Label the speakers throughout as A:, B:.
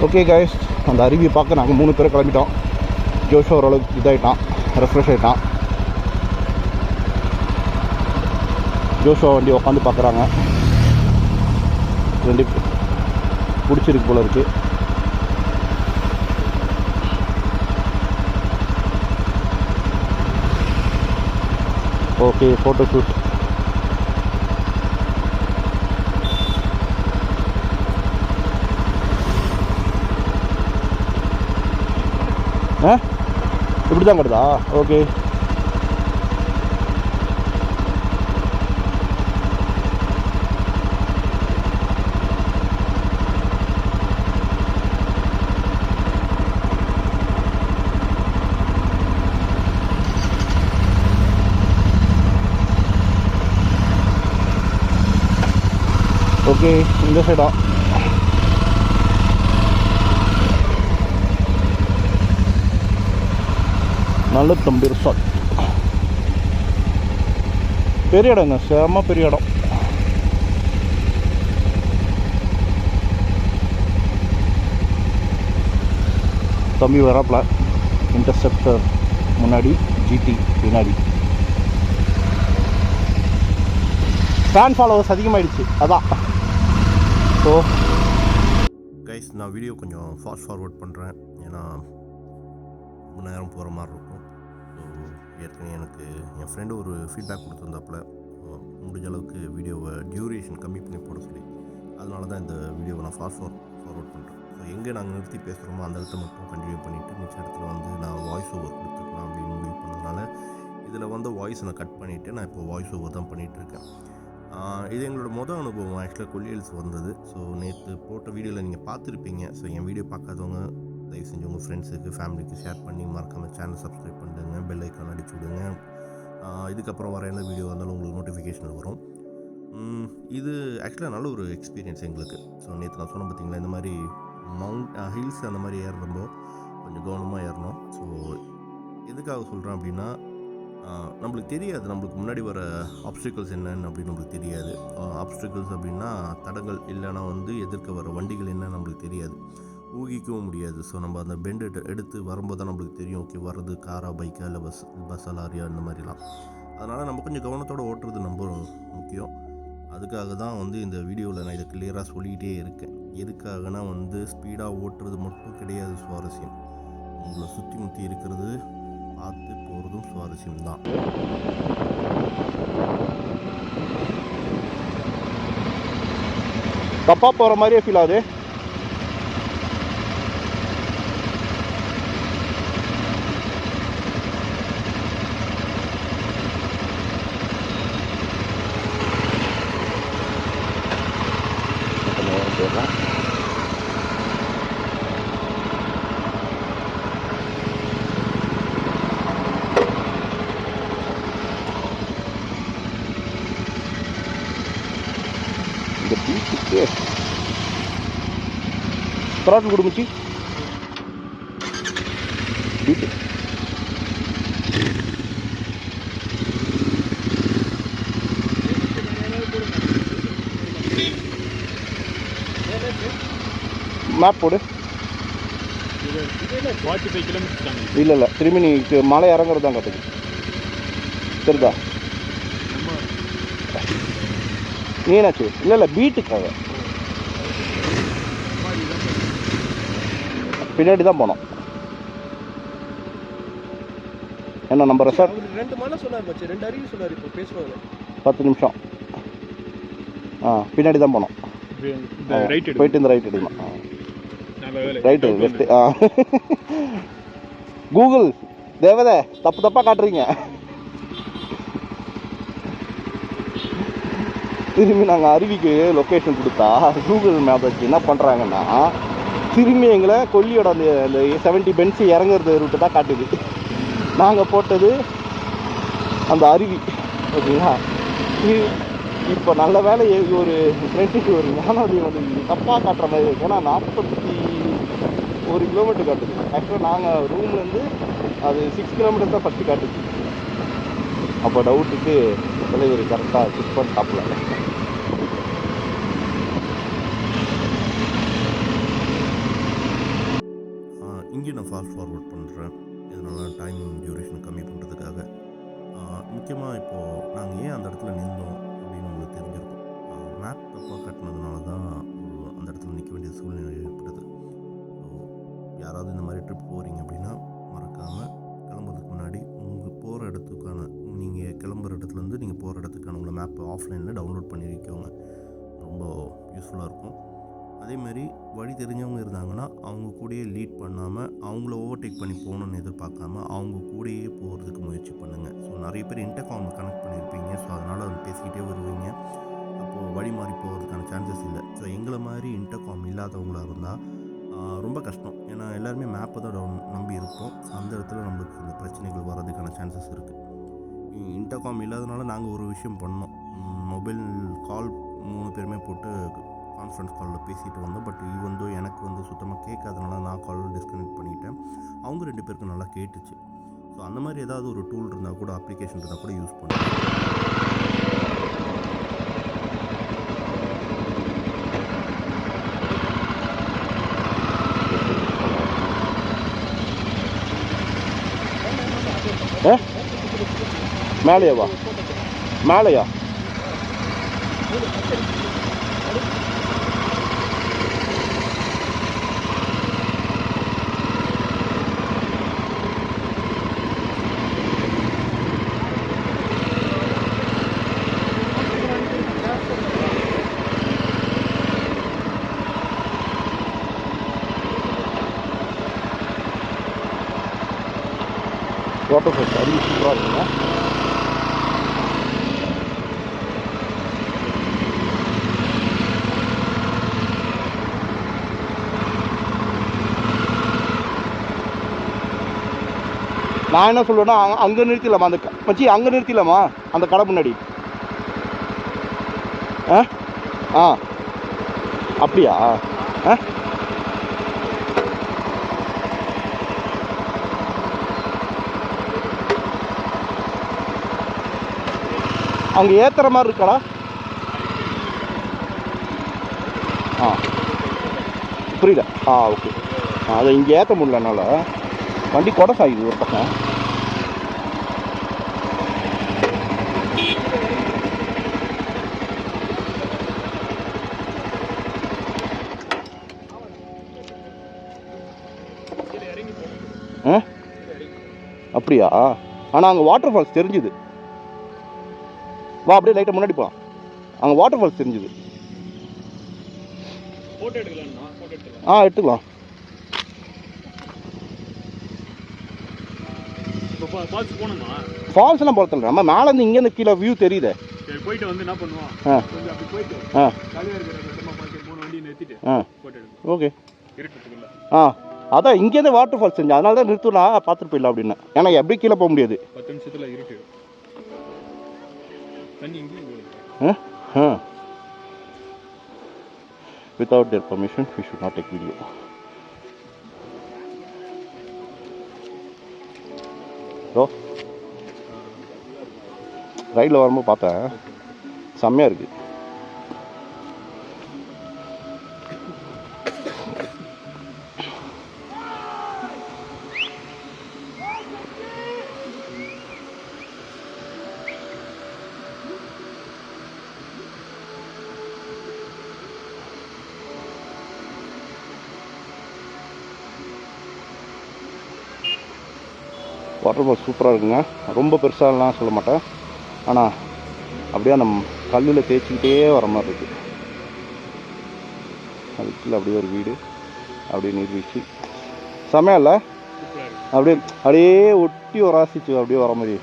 A: Okay guys, அந்த அருவியை பார்க்க நாங்கள் 3 பேரும் கிளம்பிட்டோம். ஜோஷோ ஓரளவுக்கு இதாகிட்டான், ரெஃப்ரெஷ் ஆகிட்டான். ஜோஷோ வண்டி உட்காந்து பார்க்குறாங்க. ரெண்டு பிடிச்சிருக்கு போல இருக்குது. Okay, photo shoot. இப்படி தான் கட்டுதா? ஓகே. ஓகே, இந்த சைடா? நல்ல தம்பி ரிசார்ட். பெரிய இடங்க, செம்ம பெரிய இடம். தம்பி வராப்ல. இன்டர்செப்டர் முன்னாடி, ஜிடி பின்னாடி. ஃபேன் ஃபாலோவர்ஸ் அதிகமாகிடுச்சு, அதான். ஸோ கைஸ், நான் வீடியோ கொஞ்சம் ஃபாஸ்ட் ஃபார்வர்ட் பண்ணுறேன். ஏன்னா ரொம்ப நேரம் போகிற மாதிரி இருக்கும். ஸோ ஏற்கனவே எனக்கு என் ஃப்ரெண்டு ஒரு ஃபீட்பேக் கொடுத்துருந்தாப்புல, முடிஞ்ச அளவுக்கு வீடியோவை டியூரேஷன் கம்மி பண்ணி போட சொல்லி. அதனால தான் இந்த வீடியோவை நான் ஃபாஸ்ட் ஃபார்வர்ட் பண்ணுறேன். ஸோ எங்கே நாங்கள் நிறுத்தி பேசுகிறோமோ அந்த இடத்த மட்டும் கண்டினியூ பண்ணிவிட்டு மிச்ச இடத்துல வந்து நான் வாய்ஸ் ஓவர் கொடுத்துக்கலாம் அப்படின்னு முடிவு பண்ணதுனால இதில் வந்து வாய்ஸை நான் கட் பண்ணிவிட்டு நான் இப்போ வாய்ஸ் ஓவர் தான் பண்ணிகிட்ருக்கேன். இது எங்களோட அனுபவம் ஆக்சுவலாக கொல்லி ஹில்ஸ் வந்தது. ஸோ நேற்று போட்ட வீடியோவில் நீங்கள் பார்த்துருப்பீங்க. ஸோ என் வீடியோ பார்க்காதவங்க தயவு செஞ்சு உங்கள் ஃப்ரெண்ட்ஸுக்கு ஃபேமிலிக்கு ஷேர் பண்ணி மறக்காமல் சேனல் சப்ஸ்கிரைப் பண்ணிடுங்க, பெல் ஐக்கான் அடிச்சு விடுங்க. இதுக்கப்புறம் வர எந்த வீடியோ வந்தாலும் உங்களுக்கு நோட்டிஃபிகேஷன் வரும். இது ஆக்சுவலாக நல்ல ஒரு எக்ஸ்பீரியன்ஸ் எங்களுக்கு. ஸோ நேற்று நான் சொன்ன பார்த்தீங்களா, இந்த மாதிரி ஹில்ஸ் அந்த மாதிரி ஏறுறப்போ கொஞ்சம் கவனமாக ஏறணும். ஸோ எதுக்காக சொல்கிறேன் அப்படின்னா, நம்மளுக்கு தெரியாது நம்மளுக்கு முன்னாடி வர ஆப்ஸ்டிக்கல்ஸ் என்னன்னு அப்படின்னு நம்மளுக்கு தெரியாது. ஆப்ஸ்டிக்கல்ஸ் அப்படின்னா தடங்கள், இல்லைனா வந்து எதிர்க்க வர வண்டிகள் என்ன நம்மளுக்கு தெரியாது, ஊகிக்கவும் முடியாது. ஸோ நம்ம அந்த பெண்டு எடுத்து வரும்போது தான் நம்மளுக்கு தெரியும், ஓகே வர்றது காரா, பைக்கா, இல்லை பஸ்ஸா, லாரியா, இந்த மாதிரிலாம். அதனால் நம்ம கொஞ்சம் கவனத்தோடு ஓட்டுறது ரொம்ப முக்கியம். அதுக்காக தான் வந்து இந்த வீடியோவில் நான் இதை கிளியராக சொல்லிக்கிட்டே இருக்கேன். எதுக்காகனா வந்து ஸ்பீடாக ஓட்டுறது மட்டும் கிடையாது சுவாரஸ்யம், உங்களை சுற்றி முற்றி இருக்கிறது பார்த்து போகிறதும் சுவாரஸ்யம்தான். தப்பாக போகிற மாதிரியே ஃபீல் ஆகுது. Throttle கொடுமிச்சு beat. மேப் போடு. இல்லை திரும்பி நீ மலை இறங்குறது தான் கட்டுது, சரிதா? நீ என்னாச்சு? இல்லை பீட்டுக்காக பின்னாடி தான் போனோம். என்ன நம்ம ரெசார்ட்
B: 2 மலை சொன்னார், 2 அருவி சொன்னார். இப்போ பேசுவாங்க
A: 10 நிமிஷம். பின்னாடி தான் போனோம். போயிட்டு இந்த ரைட் எடுக்கணும். Right left. கூகுள் தேவதை தப்பாக காட்டுறீங்க. திரும்பி நாங்கள் அருவிக்கு லொக்கேஷன் கொடுத்தா கூகுள் மேப் வச்சு என்ன பண்ணுறாங்கன்னா, திரும்பி எங்களை கொல்லியோட அந்த 70 பென்ஸு இறங்குறது ரூட்டு தான் காட்டுது. நாங்கள் போட்டது அந்த அருவி, ஓகேங்களா? இப்போ நல்ல வேலை ஒரு ஃப்ரெண்டுக்கு ஒரு ஞானோதயம் வந்து தப்பாக காட்டுற மாதிரி இருக்குது. ஏன்னா 41 கிலோமீட்டர் காட்டுது. ஆக்சுவலாக நாங்கள் ரூம்லேருந்து அது 6 கிலோமீட்டர் தான் ஃபஸ்ட்டு காட்டுது. அப்போ டவுட்டுக்கு தலைவர் கரெக்டாக செக் பண்ணி டாப்பில். நான் ஃபாஸ்ட் ஃபார்வர்ட் பண்ணுறேன். இதனால் டைம் டியூரேஷன் கம்மி பண்ணுறதுக்காக. முக்கியமாக இப்போது நாங்கள் ஏன் அந்த இடத்துல நின்றோம் அப்படின்னு உங்களுக்கு தெரிஞ்சிருக்கும். மேப் தப்பாக கட்டினதுனால தான் அந்த இடத்துல நிற்க வேண்டிய சூழ்நிலை ஏற்படுது. ஸோ யாராவது இந்த மாதிரி ட்ரிப் போகிறீங்க அப்படின்னா மறக்காமல் கிளம்புறதுக்கு முன்னாடி உங்கள் போகிற இடத்துக்கான நீங்கள் கிளம்புற இடத்துலேருந்து நீங்கள் போகிற இடத்துக்கான உங்களை மேப்பை ஆஃப்லைனில் டவுன்லோட் பண்ணி வைக்கோங்க. ரொம்ப யூஸ்ஃபுல்லாக இருக்கும். அதேமாதிரி வழி தெரிஞ்சவங்க இருந்தாங்கன்னா அவங்க கூடயே லீட் பண்ணாமல் அவங்கள ஓவர்டேக் பண்ணி போகணுன்னு எதிர்பார்க்காம அவங்க கூடயே போகிறதுக்கு முயற்சி பண்ணுங்கள். ஸோ நிறைய பேர் இன்டர்காம் கனெக்ட் பண்ணியிருப்பீங்க. ஸோ அதனால் அது பேசிக்கிட்டே வருவீங்க. அப்போது வழி மாறி போகிறதுக்கான சான்சஸ் இல்லை. ஸோ எங்களை மாதிரி இன்டர்காம் இல்லாதவங்களாக இருந்தால் ரொம்ப கஷ்டம். ஏன்னா எல்லாருமே மேப்பை தான் நம்பி இருப்போம். அந்த இடத்துல நம்மளுக்கு இந்த பிரச்சனைகள் வர்றதுக்கான சான்சஸ் இருக்குது. இன்டர்காம் இல்லாதனால நாங்கள் ஒரு விஷயம் பண்ணோம். மொபைல் கால் 3 பேருமே போட்டு கான்ஃபரன்ஸ் காலில் பேசிகிட்டு வந்தோம். பட் வந்து எனக்கு வந்து சுத்தமாக கேட்காதனால நான் கால் டிஸ்கனெக்ட் பண்ணிவிட்டேன். அவங்க 2 பேருக்கும் நல்லா கேட்டுச்சு. ஸோ அந்த மாதிரி ஏதாவது ஒரு டூல் இருந்தால் கூட, அப்ளிகேஷன் இருந்தால் கூட யூஸ் பண்ணுவேன். மேலேயாவா? மேலேயா? வாட்டர்ஃபால்ஸ் அருவி சூப்பராக இருக்குங்க. நான் என்ன சொல்லுவேன்னா அங்கே நிறுத்திடலாமா? அந்த மச்சி அங்கே நிறுத்திடலாமா? அந்த கடை முன்னாடி. ஆ அப்படியா? அங்கே ஏற்றுற மாதிரி இருக்காடா? புரியல. ஓகே. அதை இங்கே ஏற்ற முடியல என்னால். வண்டி கொடை சாயுது ஒரு பக்கம். அப்படியா? ஆனால் அங்கே வாட்டர் ஃபால்ஸ் தெரிஞ்சுது. வா அப்படியே லைட்டாக முன்னாடி போகலாம். அங்கே வாட்டர் ஃபால்ஸ் தெரிஞ்சுது. எடுத்துக்கலாம். ஃபால்ஸ் எல்லாம் போகிறது இல்லை. நம்ம மேலேருந்து இங்கேருந்து கீழே வியூ தெரியுதே. போயிட்டு வந்து என்ன பண்ணுவோம்? ஓகே. அதான் இங்கேருந்து வாட்டர் ஃபால்ஸ் செஞ்சேன். அதனால தான் நிறுத்தலாம், பார்த்துட்டு போயிடலாம் அப்படின்னு. ஏன்னா எப்படி கீழே போக முடியாது. 10 நிமிஷத்தில் இருக்கு. Without their permission, we should not take video. ரைடில் வரும்போது பார்த்தேன், செம்மையாக இருக்குது. வாட்டர் ஃபால்ஸ் சூப்பராக இருக்குங்க. ரொம்ப பெருசாலாம் சொல்ல மாட்டேன். ஆனால் அப்படியே அந்த கல்லில் தேய்ச்சிக்கிட்டே வர மாதிரி இருக்குது. அதுக்குள்ள அப்படியே ஒரு வீடு, அப்படியே நீர்வீழ்ச்சி. செமையா இல்லை? அப்படியே அப்படியே ஒட்டி ஒரு ஆசிச்சு அப்படியே வர மாதிரி.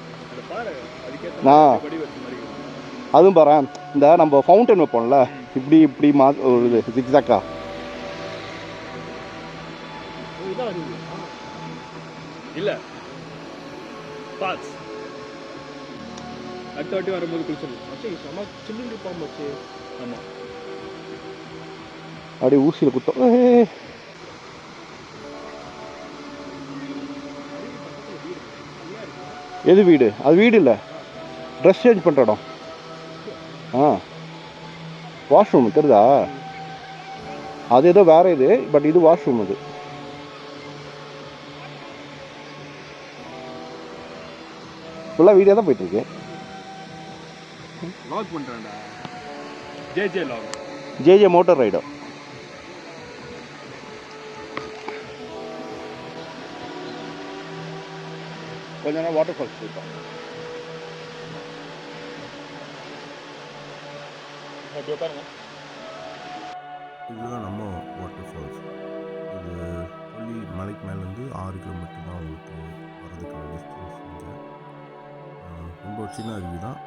A: அதுவும் பாரு, இந்த நம்ம ஃபவுண்டன் வைப்போம்ல, இப்படி இப்படி ஒரு இது ஜிக்ஸாக்கா. இல்லை அடுத்த வாட்டி வரும்போது குளிச்சிடலாம். ஆமாம், அப்படியே ஊசியில் குத்தம். எது வீடு? அது வீடு இல்லை, ட்ரெஸ் சேஞ்ச் பண்ணுற இடம். வாஷ்ரூம் தெரியுதா? அது ஏதோ வேறு இது, பட் இது வாஷ்ரூம். அது ஃபுல்லாக வீடியோ தான் போயிட்டுருக்கு.
B: லாக் பண்ணுறேன்டா. J lock.
A: ஜே மோட்டார் ரைடோ. கொஞ்ச நேரம் வாட்டர் ஃபால்ஸ் போயிட்டோம். இதுதான் நம்ம வாட்டர் ஃபால்ஸ். இது கொல்லி மலைக்கு மேலேருந்து 6 கிலோமீட்டர் தான் உங்களுக்கு வரதுக்கான டிஸ்டன்ஸ். இங்கே ரொம்ப சின்ன அருவி தான்.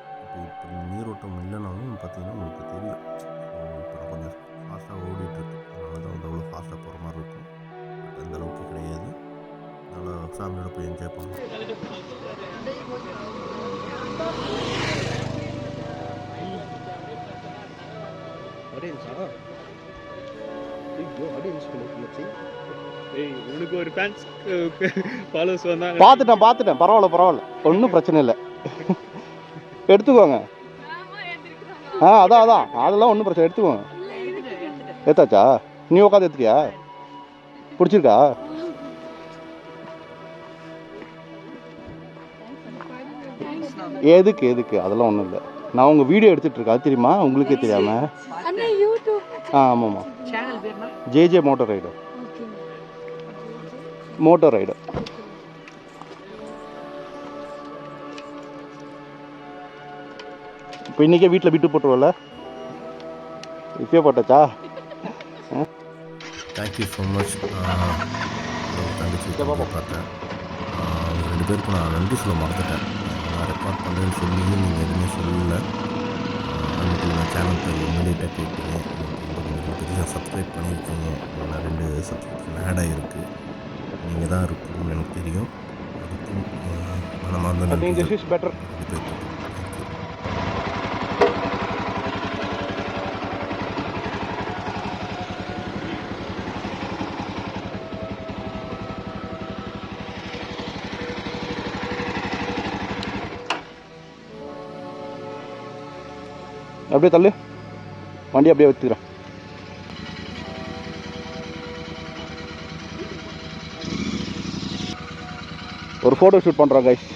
A: இப்போ நீரோட்டம் இல்லைனாலும் பார்த்தீங்கன்னா உங்களுக்கு தெரியும். ஸோ இப்போ நான் கொஞ்சம் ஃபாஸ்ட்டாக ஓடிட்டுருக்கு, அதனால தான் வந்து அவ்வளோ ஃபாஸ்ட்டாக போகிற மாதிரி இருக்கும். பட் அந்த அளவுக்கு கிடையாது. நல்லா ஃபேமிலியோட போய் என்ஜாய் பண்ணலாம்.
B: உனக்கு ஒரு ஃபேன்ஸ் ஃபாலோவர்ஸ் வந்தாங்க.
A: பார்த்துட்டேன். பரவாயில்ல, ஒன்றும் பிரச்சனை இல்லை. எடுத்துக்கோங்க. அதான் அதெல்லாம் ஒன்றும் பிரச்சனை, எடுத்துக்கோங்க. ஏத்தாச்சா? நீ உட்காந்து எடுத்துக்கியா? பிடிச்சிருக்கா? எதுக்கு அதெல்லாம் ஒன்றும் இல்லை. நான் உங்கள் வீடியோ எடுத்துகிட்ருக்கேன், அது தெரியுமா? உங்களுக்கே தெரியாமல்? ஆமாம்மா. ஜே மோட்டார் ரைடோ. இப்போ இன்றைக்கே வீட்டில் விட்டு போட்டுருவல? இப்பயே போட்டாச்சா? Thank you so much. தங்கச்சி பார்த்தேன். 2 பேருக்கு நான் நன்றி சொல்ல மறந்துட்டேன். நான் ரெக்கார்ட் பண்ணுறேன்னு சொல்லியும் நீங்கள் எதுவுமே சொல்லலை. அன்றைக்கி நான் சேனல் பேர் இமீடியட்டாக கேட்டீங்க. பெரிய சப்ஸ்கிரைப் பண்ணியிருக்கீங்க. நான் 2 சப்ஸ்கிரிப்ஷன் ஆட் ஆகிருக்கு. நீங்கள் தான் இருக்குன்னு எனக்கு தெரியும். அதுக்கும் நம்ம அந்த பெட்டர். அப்படியே தள்ளு, வண்டி அப்படியே வச்சுக்கிறேன். ஒரு ஃபோட்டோ ஷூட் பண்ணுறோம் கைஸ்.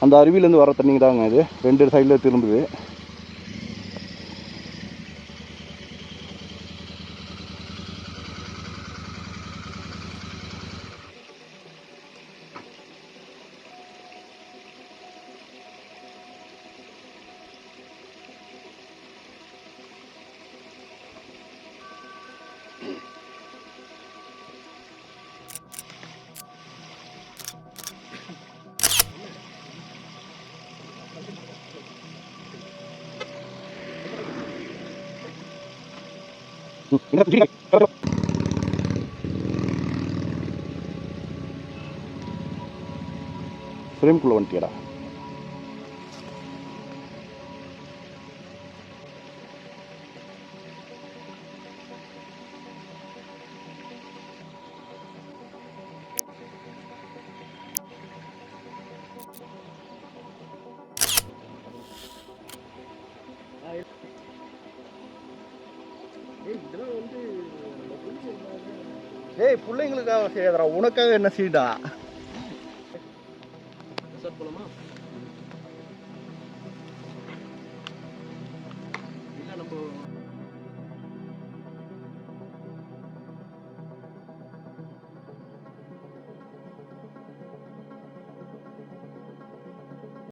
A: அந்த அருவியிலேருந்து வர தண்ணிங்க தாங்க இது. 2 சைடில் திரும்புது. ஃப்ரேம்குள்ளே வந்துட்டியடா. ஏய், பிள்ளைங்களுக்காக செய்யறா, உனக்காக என்ன செய்யடா?
B: போலாமா?